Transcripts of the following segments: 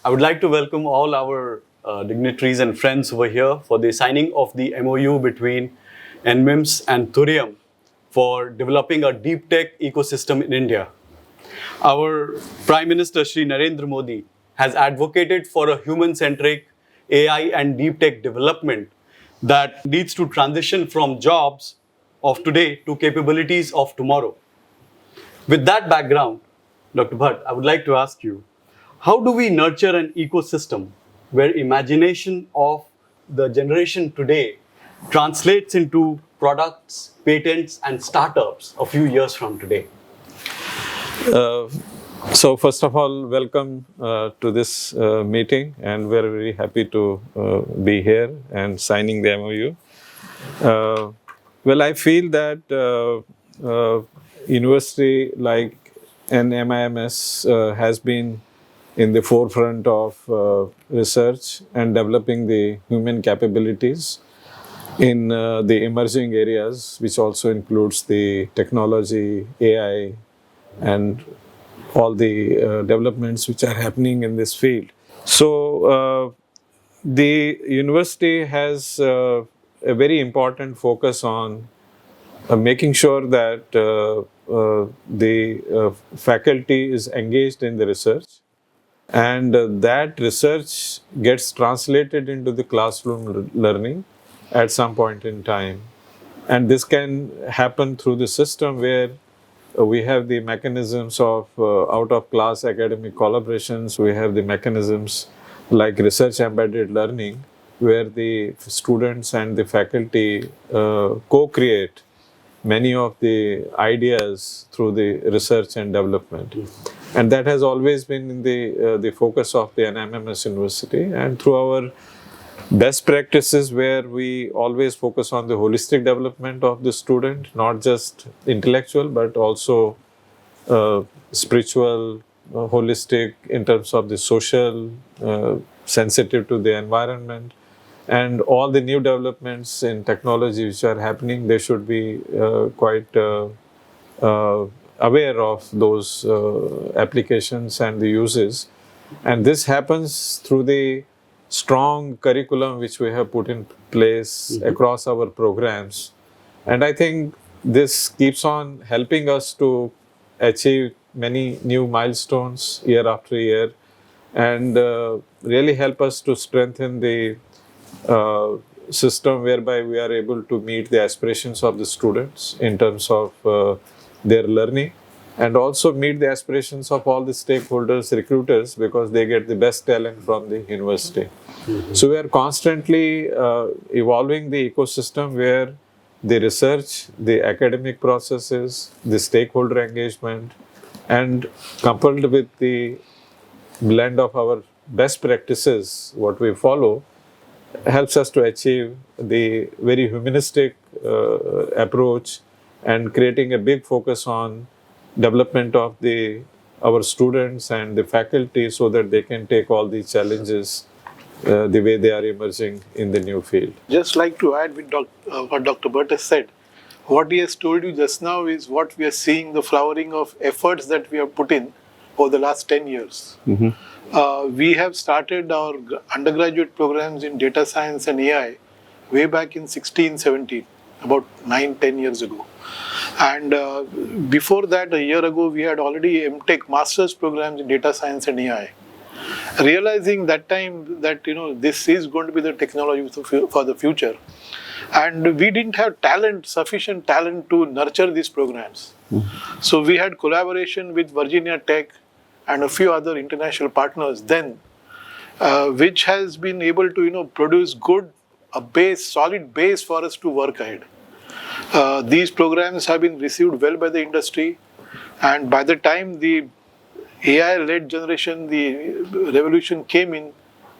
I would like to welcome all our dignitaries and friends over here for the signing of the MOU between NMIMS and Turium for developing a deep tech ecosystem in India. Our Prime Minister Shri Narendra Modi has advocated for a human-centric AI and deep tech development that needs to transition from jobs of today to capabilities of tomorrow. With that background, Dr. Bhatt, I would like to ask you, how do we nurture an ecosystem where imagination of the generation today translates into products, patents, and startups a few years from today? So first of all, welcome to this meeting, and we're very happy to be here and signing the MOU. Well, I feel that university like NMIMS has been in the forefront of research and developing the human capabilities in the emerging areas, which also includes the technology, AI, and all the developments which are happening in this field. So the university has a very important focus on making sure that the faculty is engaged in the research, and that research gets translated into the classroom learning at some point in time. And this can happen through the system where we have the mechanisms of out-of-class academic collaborations. We have the mechanisms like research embedded learning, where the students and the faculty co-create many of the ideas through the research and development. And that has always been in the focus of the NMIMS University, and through our best practices where we always focus on the holistic development of the student, not just intellectual, but also spiritual, holistic in terms of the social, sensitive to the environment, and all the new developments in technology which are happening. They should be quite aware of those applications and the uses. And this happens through the strong curriculum which we have put in place across our programs. And I think this keeps on helping us to achieve many new milestones year after year, and really help us to strengthen the system whereby we are able to meet the aspirations of the students in terms of their learning, and also meet the aspirations of all the stakeholders, recruiters, because they get the best talent from the university. So we are constantly evolving the ecosystem where the research, the academic processes, the stakeholder engagement, and coupled with the blend of our best practices, what we follow, helps us to achieve the very humanistic approach and creating a big focus on development of our students and the faculty so that they can take all these challenges the way they are emerging in the new field. Just like to add with what Dr. Bhatt has said, what he has told you just now is what we are seeing, the flowering of efforts that we have put in over the last 10 years. We have started our undergraduate programs in data science and AI way back in 16-17, about 9-10 years ago. And before that, a year ago, we had already MTech master's programs in data science and AI. Realizing that time that this is going to be the technology for the future, and we didn't have sufficient talent to nurture these programs. So we had collaboration with Virginia Tech and a few other international partners then, which has been able to produce solid base for us to work ahead. These programs have been received well by the industry, and by the time the AI-led generation, the revolution came in,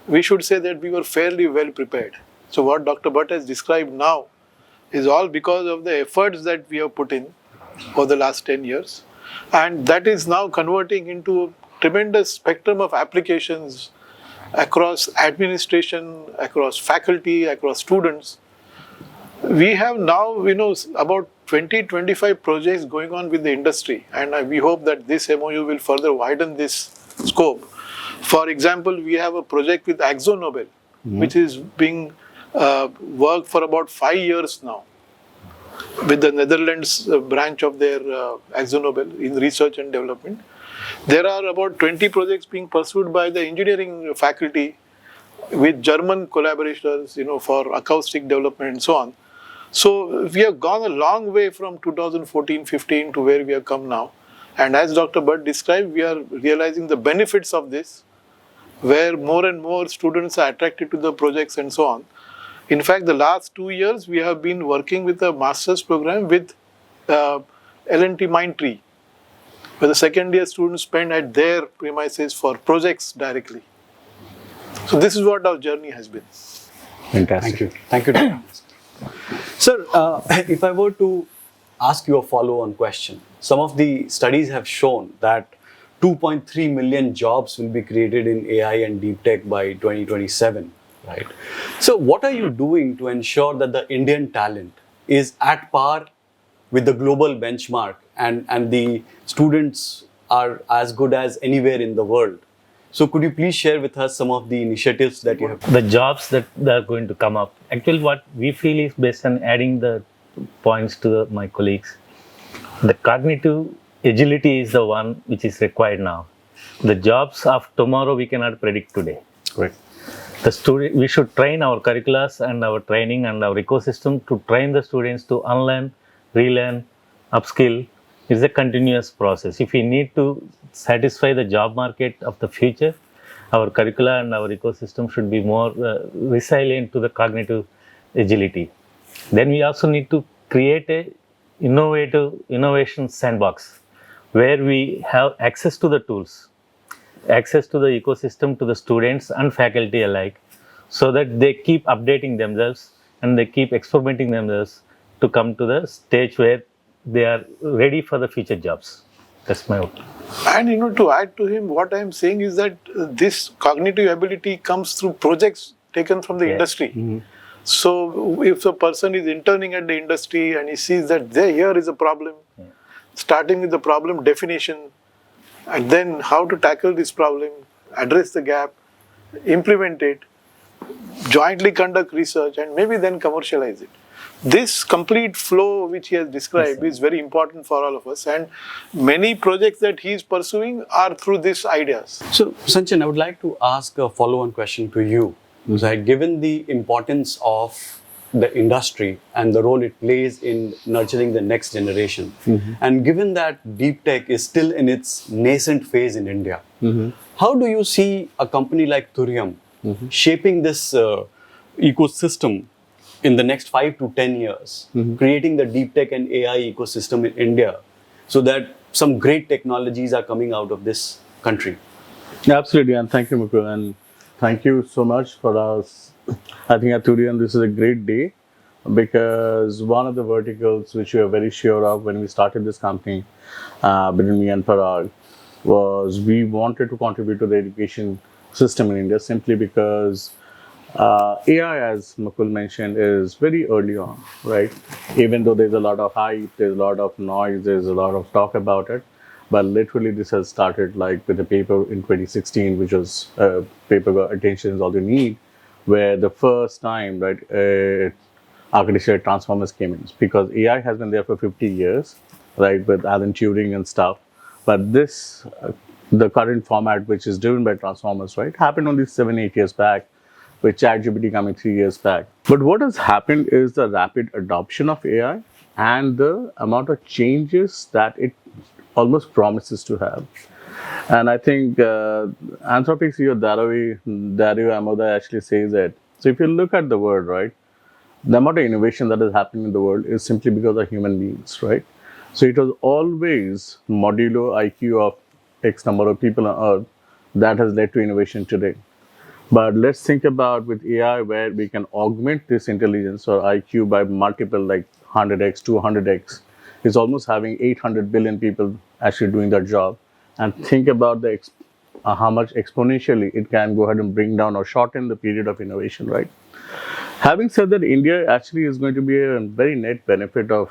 we should say that we were fairly well prepared. So what Dr. Bhatt has described now is all because of the efforts that we have put in over the last 10 years. And that is now converting into a tremendous spectrum of applications across administration, across faculty, across students. We have now, about 20-25 projects going on with the industry, and we hope that this MOU will further widen this scope For example, we have a project with AkzoNobel, which is being worked for about 5 years now with the Netherlands branch of their AkzoNobel in research and development. There are about 20 projects being pursued by the engineering faculty with German collaborators, for acoustic development and so on. So we have gone a long way from 2014-15 to where we have come now. And as Dr. Bhatt described, we are realizing the benefits of this, where more and more students are attracted to the projects and so on. In fact, the last 2 years, we have been working with a master's program with L&T Mindtree, where the second year students spend at their premises for projects directly. So this is what our journey has been. Thank Fantastic. you. Thank you, Dr. Sir, if I were to ask you a follow-on question, some of the studies have shown that 2.3 million jobs will be created in AI and deep tech by 2027, right? So what are you doing to ensure that the Indian talent is at par with the global benchmark and the students are as good as anywhere in the world? So could you please share with us some of the initiatives that you have? The jobs that are going to come up. Actually, what we feel is, based on adding the points to my colleagues, the cognitive agility is the one which is required now. The jobs of tomorrow we cannot predict today. Right. We should train our curriculums and our training and our ecosystem to train the students to unlearn, relearn, upskill. It's a continuous process. If we need to satisfy the job market of the future, our curricula and our ecosystem should be more resilient to the cognitive agility. Then we also need to create a innovation sandbox where we have access to the tools, access to the ecosystem to the students and faculty alike, so that they keep updating themselves and they keep experimenting themselves to come to the stage where they are ready for the future jobs. That's my opinion. And to add to him, what I am saying is that this cognitive ability comes through projects taken from the industry. So if a person is interning at the industry and he sees that here is a problem, starting with the problem definition, and then how to tackle this problem, address the gap, implement it, jointly conduct research, and maybe then commercialize it. This complete flow which he has described is very important for all of us, and many projects that he is pursuing are through these ideas. So, Sanchin, I would like to ask a follow-on question to you. Right, given the importance of the industry and the role it plays in nurturing the next generation, and given that deep tech is still in its nascent phase in India, how do you see a company like Turium shaping this ecosystem in the next 5 to 10 years, creating the deep tech and AI ecosystem in India so that some great technologies are coming out of this country? Absolutely, and thank you, Mukul, and thank you so much for us. I think at Turium, this is a great day because one of the verticals which we are very sure of when we started this company, between me and Parag, was we wanted to contribute to the education system in India simply because AI, as Mukul mentioned, is very early on, right? Even though there's a lot of hype, there's a lot of noise, there's a lot of talk about it. But literally, this has started like with a paper in 2016, which was a paper called Attention is All You Need, where the first time, right, architecture transformers came in. Because AI has been there for 50 years, right, with Alan Turing and stuff. But this, the current format, which is driven by transformers, right, happened only 7-8 years back, with ChatGPT coming 3 years back. But what has happened is the rapid adoption of AI and the amount of changes that it almost promises to have. And I think Anthropic CEO Dario Amodei actually says it. So if you look at the world, right, the amount of innovation that is happening in the world is simply because of human beings, right? So it was always modulo IQ of X number of people on Earth that has led to innovation today. But let's think about with AI where we can augment this intelligence or IQ by multiple like 100x, 200x. It's almost having 800 billion people actually doing that job. And think about the how much exponentially it can go ahead and bring down or shorten the period of innovation, right? Having said that, India actually is going to be a very net benefit of,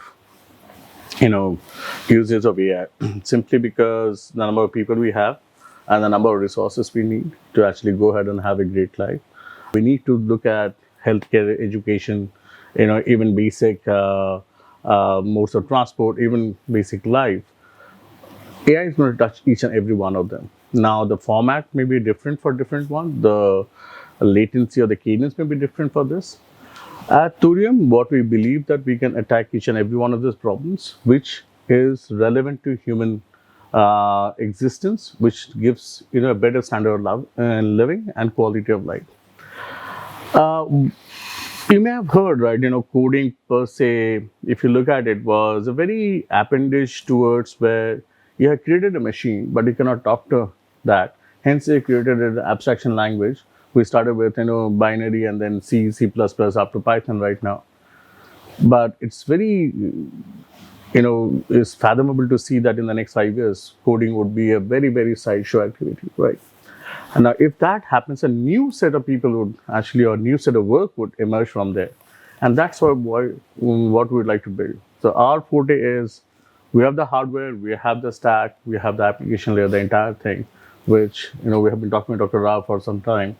usage of AI, simply because the number of people we have, and the number of resources we need to actually go ahead and have a great life. We need to look at healthcare, education, even basic modes of transport, even basic life. AI is going to touch each and every one of them. Now, the format may be different for different ones. The latency or the cadence may be different for this. At Turium, what we believe that we can attack each and every one of these problems, which is relevant to human existence, which gives a better standard of living and quality of life. You may have heard, right? Coding per se, if you look at it, was a very appendage towards where you have created a machine, but you cannot talk to that. Hence, they created an abstraction language. We started with binary and then C, C++ after Python right now. But it's very, it's fathomable to see that in the next 5 years, coding would be a very, very sideshow activity, right? And now, if that happens, a new set of people would actually, or a new set of work would emerge from there. And that's what we'd like to build. So our forte is, we have the hardware, we have the stack, we have the application layer, the entire thing, which, we have been talking with Dr. Rao for some time.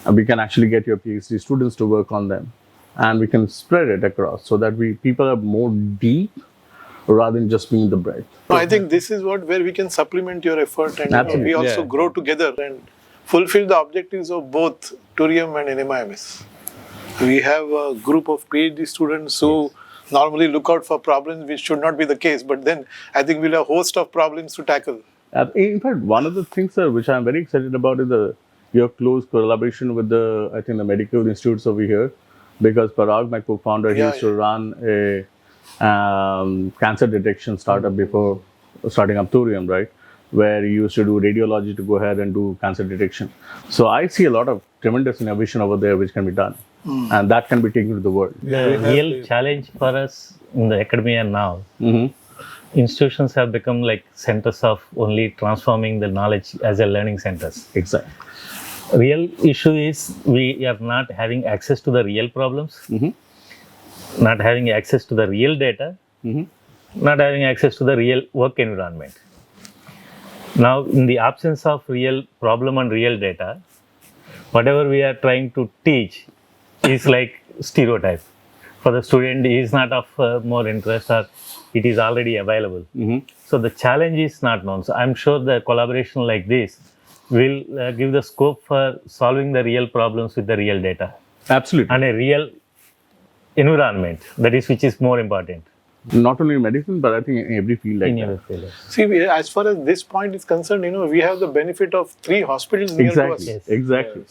And we can actually get your PhD students to work on them. And we can spread it across so that people are more deep rather than just being the breadth. I think this is where we can supplement your effort, and we also grow together and fulfill the objectives of both Turium and NMIMS. We have a group of PhD students who normally look out for problems which should not be the case, but then I think we'll have a host of problems to tackle. In fact, one of the things, sir, which I'm very excited about is your close collaboration with the medical institutes over here, because Parag, my co-founder, he used to run a cancer detection startup before starting up Turium, right? Where he used to do radiology to go ahead and do cancer detection. So I see a lot of tremendous innovation over there which can be done. And that can be taken to the world. The real challenge for us in the academia now, institutions have become like centers of only transforming the knowledge as a learning centers. Exactly. Real issue is we are not having access to the real problems, not having access to the real data, not having access to the real work environment. Now, in the absence of real problem and real data, whatever we are trying to teach is like stereotype. For the student, it is not of more interest, or it is already available. So the challenge is not known. So I'm sure the collaboration like this will give the scope for solving the real problems with the real data. Absolutely. And a real environment, that is, which is more important. Not only in medicine, but I think in every field like that. See, as far as this point is concerned, we have the benefit of 3 hospitals near to us. Yes. Exactly.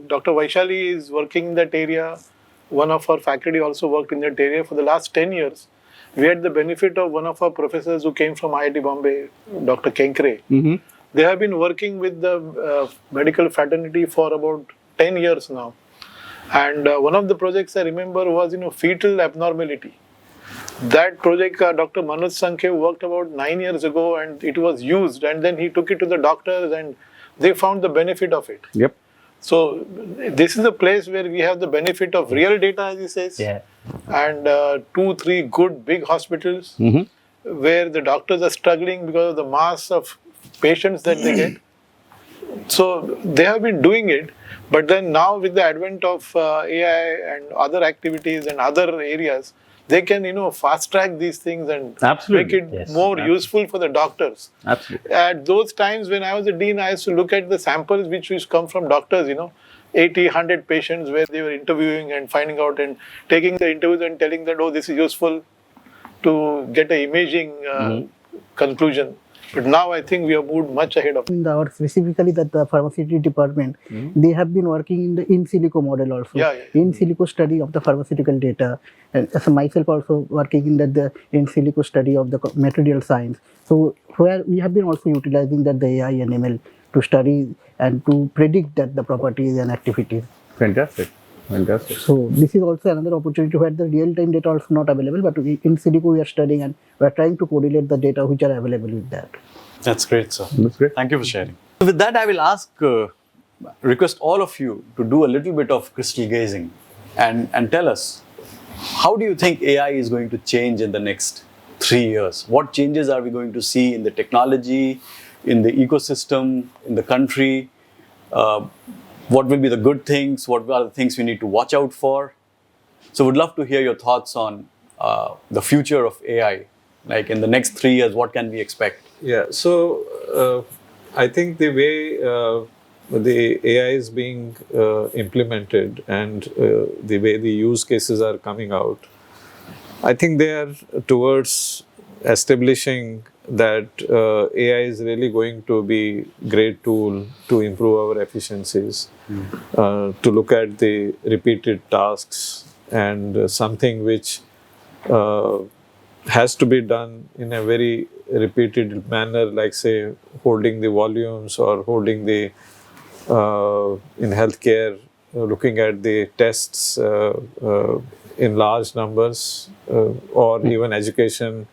Dr. Vaishali is working in that area. One of our faculty also worked in that area for the last 10 years. We had the benefit of one of our professors who came from IIT Bombay, Dr. Kenkre. They have been working with the medical fraternity for about 10 years now. And one of the projects I remember was, fetal abnormality. That project, Dr. Manoj Sankhe worked about 9 years ago, and it was used, and then he took it to the doctors and they found the benefit of it. Yep. So this is a place where we have the benefit of real data, as he says, and 2, 3 good big hospitals where the doctors are struggling because of the mass of patients that they get. So they have been doing it, but then now with the advent of AI and other activities and other areas, they can, fast track these things and make it more useful for the doctors. Absolutely. At those times when I was a dean, I used to look at the samples which used to come from doctors, 80, 100 patients where they were interviewing and finding out and taking the interviews and telling that, oh, this is useful to get an imaging conclusion. But now I think we have moved much ahead of it. Specifically that the pharmaceutical department, they have been working in the in silico model also. In silico study of the pharmaceutical data. And as myself also working in the in silico study of the material science. So where we have been also utilizing that the AI and ML to study and to predict that the properties and activities. Fantastic. Fantastic. So this is also another opportunity where the real-time data also not available, but in silico we are studying and we are trying to correlate the data which are available with that. That's great, sir. That's great. Thank you for sharing. With that, I will request all of you to do a little bit of crystal gazing and tell us, how do you think AI is going to change in the next 3 years? What changes are we going to see in the technology, in the ecosystem, in the country? What will be the good things? What are the things we need to watch out for? So would love to hear your thoughts on the future of AI. Like in the next 3 years, what can we expect? Yeah, so I think the way the AI is being implemented and the way the use cases are coming out, I think they are towards establishing that AI is really going to be great tool to improve our efficiencies, to look at the repeated tasks and something which has to be done in a very repeated manner, like say holding the volumes or holding the in healthcare, looking at the tests in large numbers, or even education,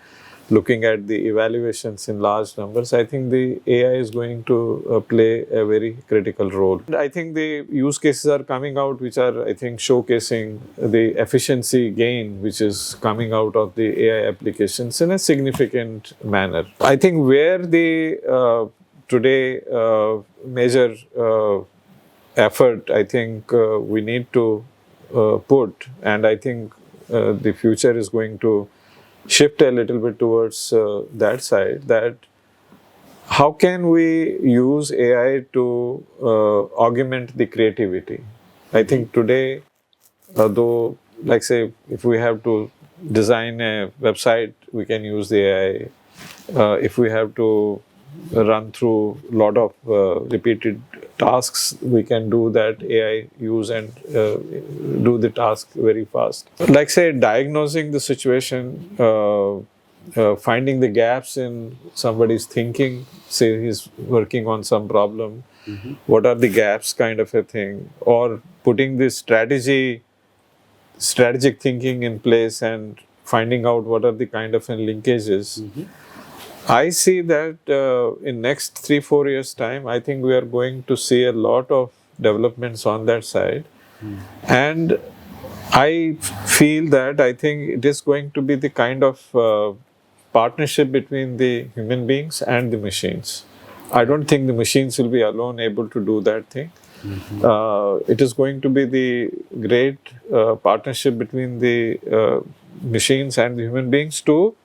looking at the evaluations in large numbers. I think the AI is going to play a very critical role. I think the use cases are coming out which are, I think, showcasing the efficiency gain which is coming out of the AI applications in a significant manner. I think where the today major effort, I think we need to put, and I think the future is going to shift a little bit towards that side, that how can we use AI to augment the creativity. I think today, though, like say, if we have to design a website, we can use the AI. If we have to run through a lot of repeated tasks, we can do that AI use and do the task very fast. Like say diagnosing the situation, finding the gaps in somebody's thinking, say he's working on some problem, what are the gaps kind of a thing, or putting this strategic thinking in place and finding out what are the kind of linkages. I see that in next 3-4 years time, I think we are going to see a lot of developments on that side. And I feel that I think it is going to be the kind of partnership between the human beings and the machines. I don't think the machines will be alone able to do that thing. It is going to be the great partnership between the machines and the human beings to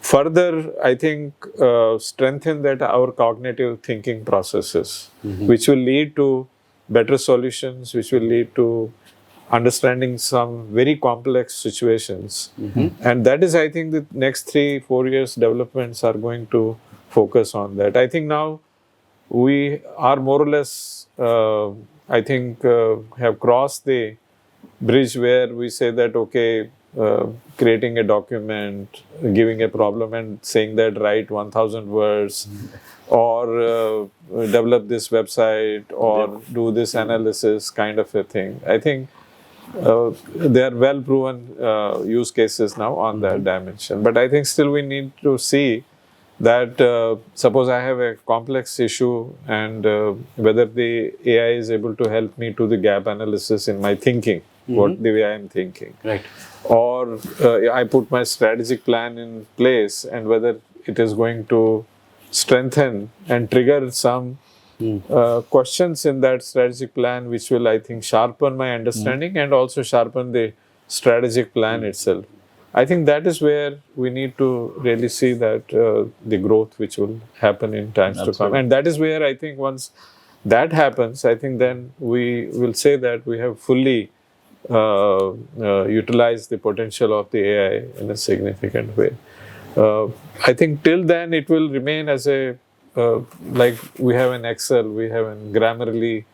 further, I think, strengthen that our cognitive thinking processes, which will lead to better solutions, which will lead to understanding some very complex situations. And that is, I think, the next 3-4 years developments are going to focus on that. I think now we are more or less, I think, have crossed the bridge where we say that, okay, creating a document, giving a problem and saying that write 1000 words, or develop this website, or do this analysis kind of a thing. I think there are well proven use cases now on that dimension. But I think still we need to see that suppose I have a complex issue and whether the AI is able to help me to the gap analysis in my thinking, what the way I am thinking. Right. Or I put my strategic plan in place and whether it is going to strengthen and trigger some questions in that strategic plan which will, I think, sharpen my understanding and also sharpen the strategic plan itself. I think that is where we need to really see that the growth which will happen in times to come. And that is where I think once that happens, I think then we will say that we have fully utilize the potential of the AI in a significant way. I think till then it will remain as a, like we have an Excel, we have an Grammarly.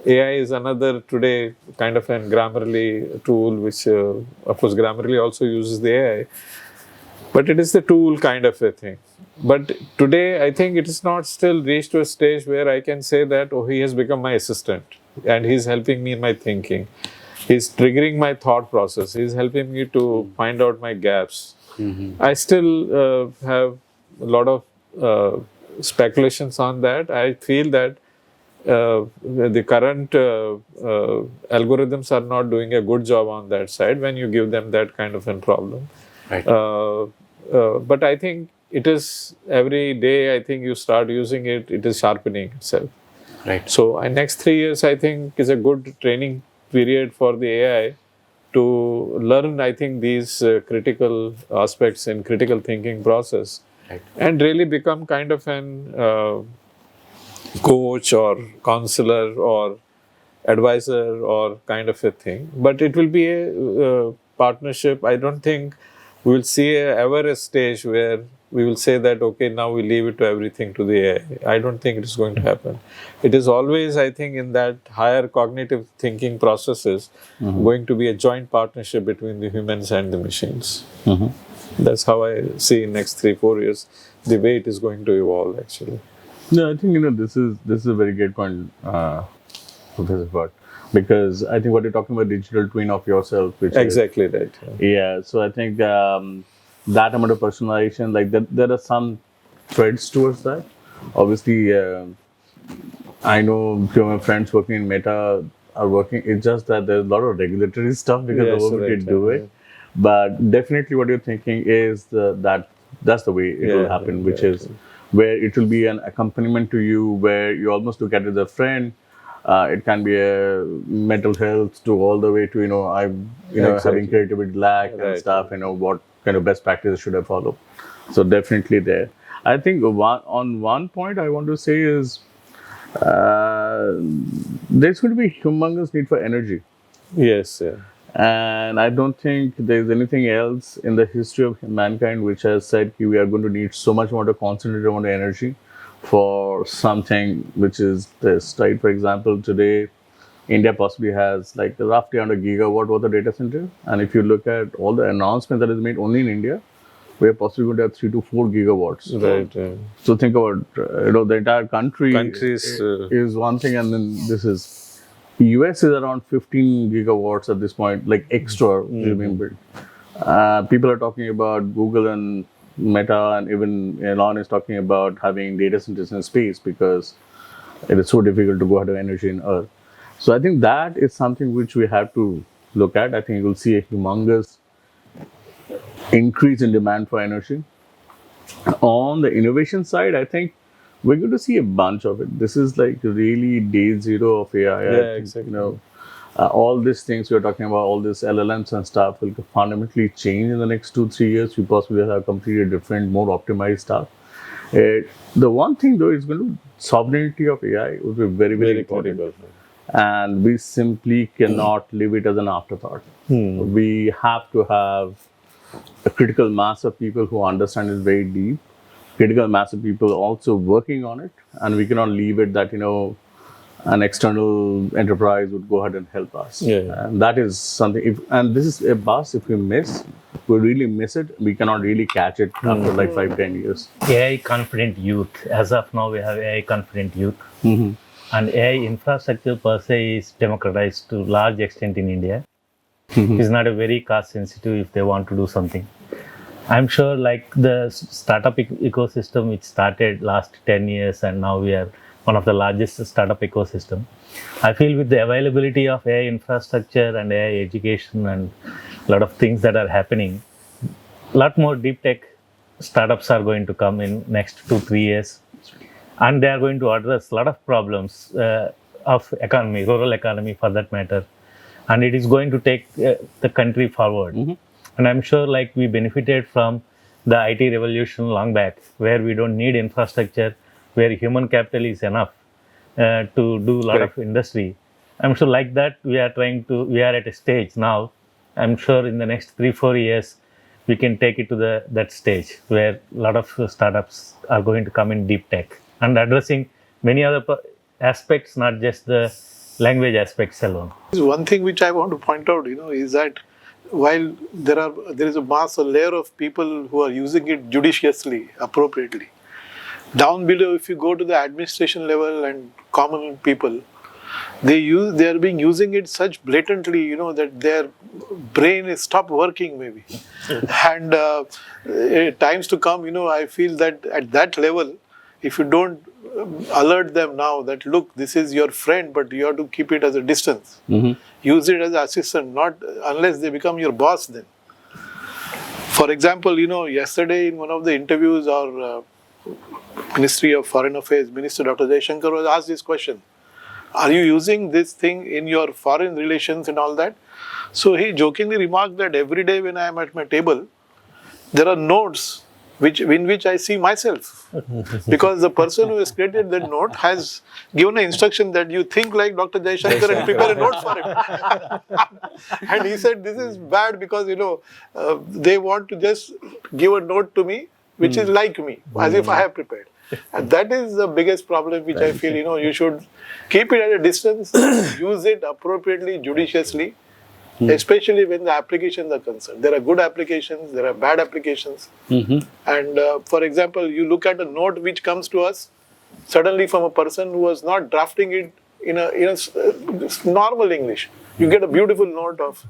AI is another today kind of an Grammarly tool, which of course Grammarly also uses the AI, but it is the tool kind of a thing. But today I think it is not still reached to a stage where I can say that, oh, he has become my assistant and he's helping me in my thinking. He's triggering my thought process. He's helping me to find out my gaps. I still have a lot of speculations on that. I feel that the current algorithms are not doing a good job on that side when you give them that kind of a problem. Right. But I think it is every day, I think you start using it, it is sharpening itself. Right. So next 3 years, I think, is a good training period for the AI to learn, I think, these critical aspects in critical thinking process, Right. and really become kind of an coach or counselor or advisor or kind of a thing. But it will be a partnership. I don't think we will see ever a stage where we will say that, okay, now we leave it to everything to the AI. I don't think it is going to happen. It is always, I think, in that higher cognitive thinking processes, going to be a joint partnership between the humans and the machines. That's how I see in next 3-4 years the way it is going to evolve actually. No, I think this is a very great point, Professor Bhatt, because I think what you're talking about digital twin of yourself, which Exactly right. yeah. So I think that amount of personalization, like there are some threads towards that. Obviously, I know few of my friends working in Meta are working. It's just that there's a lot of regulatory stuff because Yes, of what we right, can do right. it. But definitely, what you're thinking is that's the way it will happen, which is where it will be an accompaniment to you, where you almost look at it as a friend. It can be a mental health to all the way to I'm having creativity lack and Right. stuff. What kind of best practices should I follow? So definitely there. I think one point I want to say is there's going to be humongous need for energy. Yes, yeah. And I don't think there's anything else in the history of mankind which has said we are going to need so much more to concentrate amount of energy for something which is this, right? For example, today, India possibly has like roughly 100 gigawatt worth of data center. And if you look at all the announcements that is made only in India, we are possibly going to have 3 to 4 gigawatts. Right. So think about, the entire country Countries, is one thing, and then this is US is around 15 gigawatts at this point, like extra being built. People are talking about Google and Meta, and even Elon is talking about having data centers in space because it is so difficult to go out of energy in Earth. So I think that is something which we have to look at. I think you will see a humongous increase in demand for energy. On the innovation side, I think we're going to see a bunch of it. This is like really day zero of AI. Yeah, I think, exactly. all these things we're talking about, all this LLMs and stuff will fundamentally change in the next 2-3 years. We possibly have completely different, more optimized stuff. The one thing though is going to sovereignty of AI will be very, very important. critical. And we simply cannot leave it as an afterthought. We have to have a critical mass of people who understand it very deep, critical mass of people also working on it, and we cannot leave it that an external enterprise would go ahead and help us. And that is something. And this is a bus. If we really miss it. We cannot really catch it after like 5-10 years. AI confident youth. As of now, we have AI confident youth. And AI infrastructure per se is democratized to large extent in India. It's not a very cost sensitive if they want to do something. I'm sure like the startup ecosystem which started last 10 years and now we are one of the largest startup ecosystem. I feel with the availability of AI infrastructure and AI education and a lot of things that are happening, a lot more deep tech startups are going to come in next 2-3 years. And they are going to address a lot of problems of economy, rural economy for that matter. And it is going to take the country forward. And I'm sure like we benefited from the IT revolution long back, where we don't need infrastructure, where human capital is enough to do a lot of industry. I'm sure like that we are at a stage now. I'm sure in the next 3-4 years, we can take it to that stage where a lot of startups are going to come in deep tech and addressing many other aspects, not just the language aspects alone. One thing which I want to point out, is that while there is a layer of people who are using it judiciously, appropriately, down below, if you go to the administration level and common people, they are being using it such blatantly, that their brain is stopped working maybe. And times to come, I feel that at that level, if you don't alert them now that look, this is your friend, but you have to keep it as a distance. Use it as an assistant, not unless they become your boss then. For example, yesterday in one of the interviews, our Ministry of Foreign Affairs Minister Dr. Jaishankar was asked this question: are you using this thing in your foreign relations and all that? So he jokingly remarked that every day when I am at my table, there are notes in which I see myself. Because the person who has created that note has given an instruction that you think like Dr. Jaishankar and prepare a note for him. And he said this is bad because, they want to just give a note to me which is like me, as if I have prepared. And that is the biggest problem which I feel, you should keep it at a distance, use it appropriately, judiciously, especially when the applications are concerned. There are good applications, there are bad applications. And for example, you look at a note which comes to us suddenly from a person who was not drafting it in a normal English. You get a beautiful note of,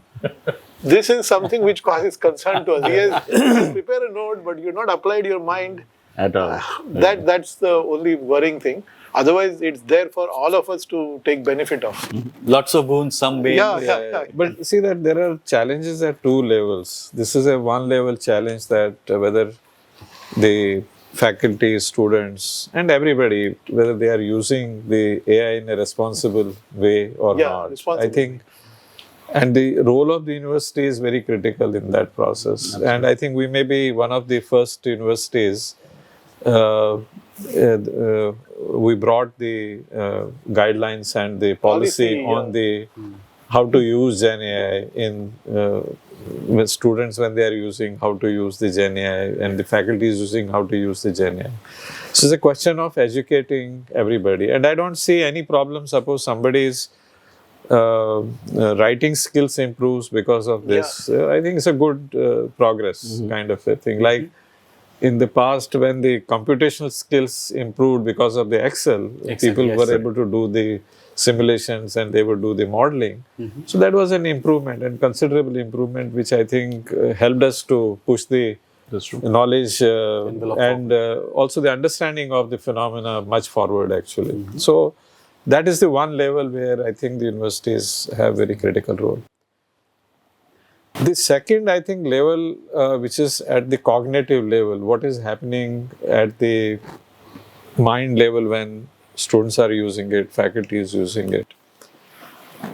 this is something which causes concern to us. He has prepared a note, but you have not applied your mind. At all. That's the only worrying thing. Otherwise, it's there for all of us to take benefit of. Lots of boons, some bane. Yeah. But see that there are challenges at two levels. This is a one level challenge that whether the faculty, students and everybody, whether they are using the AI in a responsible way or not. I think, and the role of the university is very critical in that process. Absolutely. And I think we may be one of the first universities. We brought the guidelines and the policy on the how to use Gen AI in with students when they are using how to use the Gen AI and the faculty is using how to use the Gen AI. So it's a question of educating everybody, and I don't see any problem. Suppose somebody's writing skills improves because of this. I think it's a good progress kind of a thing. Like in the past, when the computational skills improved because of the Excel, people were able to do the simulations and they would do the modeling. So that was an improvement and considerable improvement, which I think helped us to push the knowledge and also the understanding of the phenomena much forward actually. So that is the one level where I think the universities have very critical role. The second, I think, level, which is at the cognitive level, what is happening at the mind level when students are using it, faculty is using it.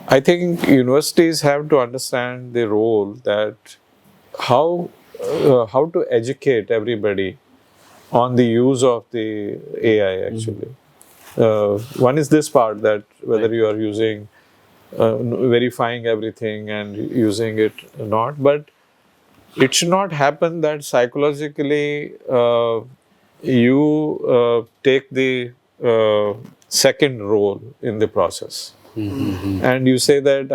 I think universities have to understand the role that how to educate everybody on the use of the AI actually. One is this part that whether you are using verifying everything and using it or not, but it should not happen that psychologically you take the second role in the process. And you say that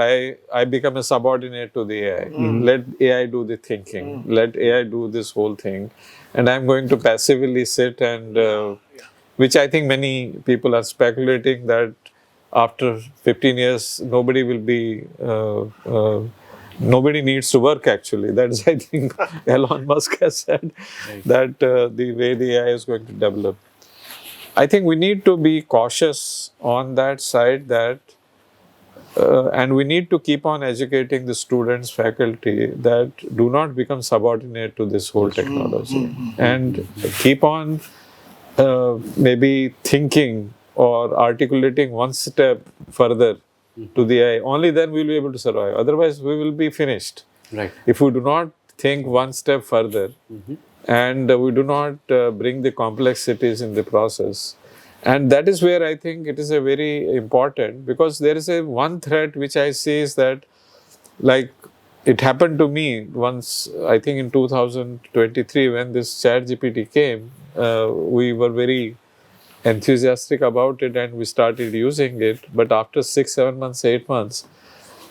I become a subordinate to the AI. Let AI do the thinking. Let AI do this whole thing. And I'm going to passively sit and which I think many people are speculating that after 15 years, nobody will be, nobody needs to work actually. That's, I think, Elon Musk has said that the way the AI is going to develop. I think we need to be cautious on that side that, and we need to keep on educating the students, faculty that do not become subordinate to this whole technology and keep on maybe thinking or articulating one step further to the AI. Only then we will be able to survive. Otherwise, we will be finished. Right. If we do not think one step further and we do not bring the complexities in the process. And that is where I think it is a very important, because there is a one threat which I see is that, like, it happened to me once, I think in 2023 when this ChatGPT came, we were very enthusiastic about it and we started using it. But after 6, 7 months, 8 months,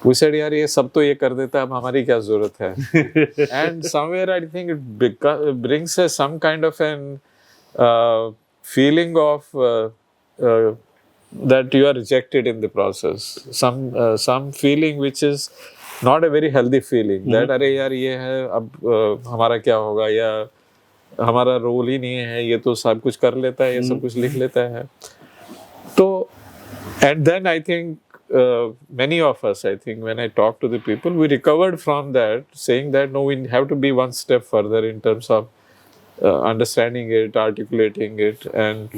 we said, yaar, ye sab to ye kar deta hai, ab hamari kya zarurat hai? And somewhere I think it brings us some kind of an feeling of that you are rejected in the process. Some feeling which is not a very healthy feeling. That, अरे यार ये है, अब हमारा क्या होगा, या हमारा रोल ही नहीं है, ये तो सब कुछ कर लेता है, ये सब कुछ लिख लेता है. तो and then I think many of us, I think, when I talk to the people, we recovered from that, saying that no, we have to be one step further in terms of understanding it, articulating it, and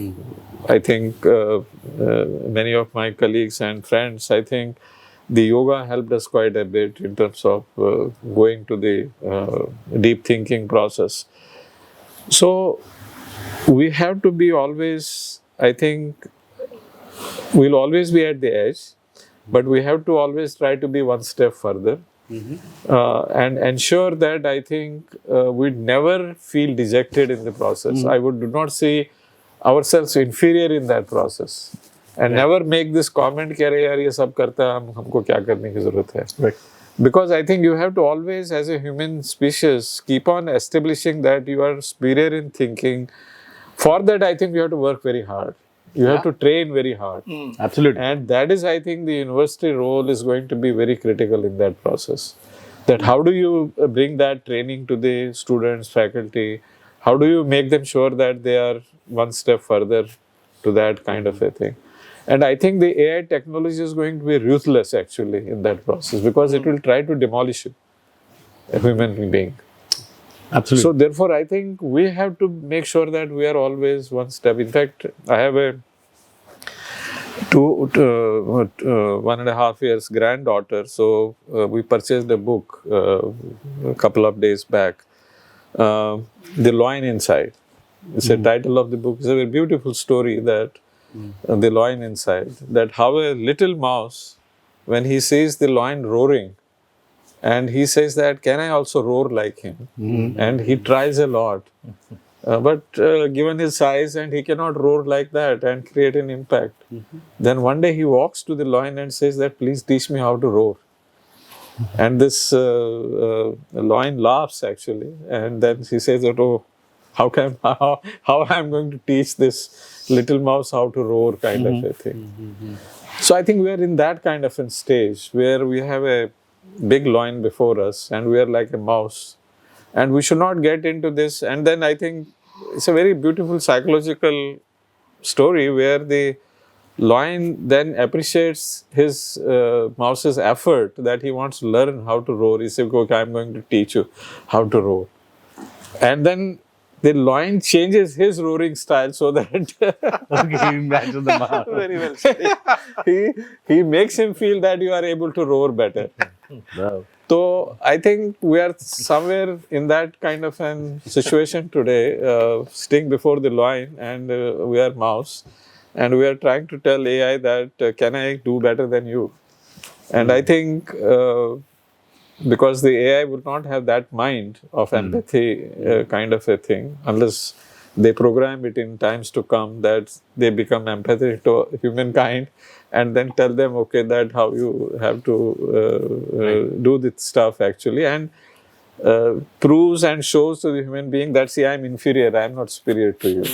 I think many of my colleagues and friends, I think the yoga helped us quite a bit in terms of going to the deep thinking process. So we have to be always, I think, we'll always be at the edge, but we have to always try to be one step further. And ensure that I think we'd never feel dejected in the process. I would do not see ourselves inferior in that process, and never make this comment कि अरे यार ये सब करता है हमको क्या करने की जरूरत है. Because I think you have to always, as a human species, keep on establishing that you are superior in thinking. For that, I think you have to work very hard. You have to train very hard. Absolutely. And that is, I think, the university role is going to be very critical in that process. That how do you bring that training to the students, faculty? How do you make them sure that they are one step further to that kind of a thing? And I think the AI technology is going to be ruthless actually in that process, because it will try to demolish you, a human being. Absolutely. So therefore, I think we have to make sure that we are always one step. In fact, I have a 1.5 years granddaughter. So we purchased a book a couple of days back, The Lion Inside. It's the title of the book. It's a very beautiful story that the lion inside, that how a little mouse, when he sees the lion roaring, and he says that, can I also roar like him? And he tries a lot. But given his size, and he cannot roar like that and create an impact. Then one day he walks to the lion and says that, please teach me how to roar. And this lion laughs actually. And then he says that, oh, how I'm going to teach this little mouse how to roar kind of a thing. So I think we are in that kind of a stage where we have a big lion before us and we are like a mouse, and we should not get into this. And then I think it's a very beautiful psychological story where the lion then appreciates his mouse's effort, that he wants to learn how to roar. He says, okay, I'm going to teach you how to roar. And then the lion changes his roaring style so that Okay, imagine the mouse. Very well said. he makes him feel that you are able to roar better. Wow. So I think we are somewhere in that kind of an situation today, sitting before the lion, and we are mouse, and we are trying to tell AI that can I do better than you? And I think because the AI would not have that mind of empathy kind of a thing, unless they program it in times to come that they become empathetic to humankind, and then tell them, okay, that how you have to do this stuff actually, and proves and shows to the human being that, see, I'm inferior, I'm not superior to you.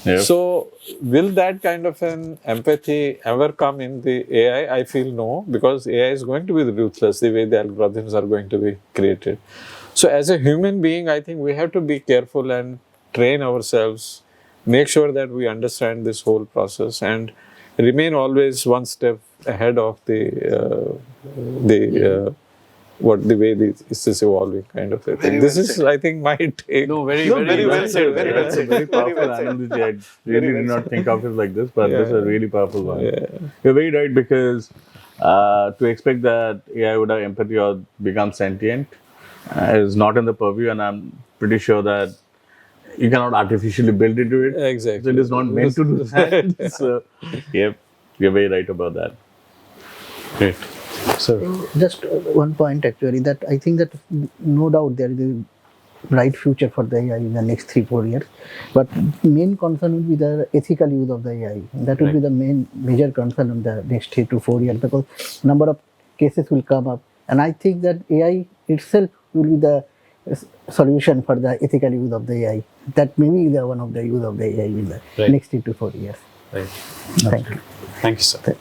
Yep. So, will that kind of an empathy ever come in the AI? I feel no, because AI is going to be ruthless the way the algorithms are going to be created. So, as a human being, I think we have to be careful and train ourselves, make sure that we understand this whole process and remain always one step ahead of the way this is evolving kind of a thing. Very This well is, said. I think, my take. No, very well said, very well said. Very powerful Very well said. analogy. I really did not think of it like this, but this is a really powerful one. Yeah. You're very right, because to expect that AI would have empathy or become sentient is not in the purview, and I'm pretty sure that you cannot artificially build into it. Exactly. So it is not meant to do that. So, yep, you're very right about that. Great. So, Just one point actually, that I think that no doubt there is a bright future for the AI in the next 3-4 years, but main concern will be the ethical use of the AI. That will be the major concern in the next 3 to 4 years, because number of cases will come up, and I think that AI itself will be the solution for the ethical use of the AI. That may be the one of the use of the AI in the next 3 to 4 years. Right. Thank you. Thank you, sir.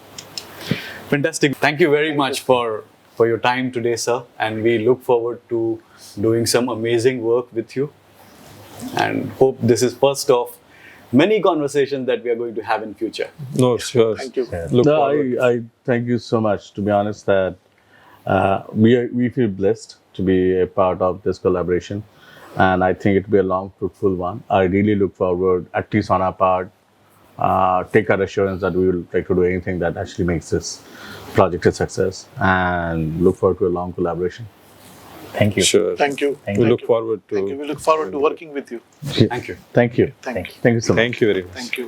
Fantastic. Thank you very much for your time today, sir. And we look forward to doing some amazing work with you. And hope this is first of many conversations that we are going to have in future. No, sure. Thank you. Look No, forward. I thank you so much. To be honest, that we feel blessed to be a part of this collaboration, and I think it will be a long, fruitful one. I really look forward, at least on our part, take our assurance that we will try to do anything that actually makes this project a success, and look forward to a long collaboration. Thank you. Sure. Thank you. Thank We you. look forward to. Thank you. We look forward to working with you. Thank you. Thank you. Thank you. Thank you so much. Thank you very much. Thank you.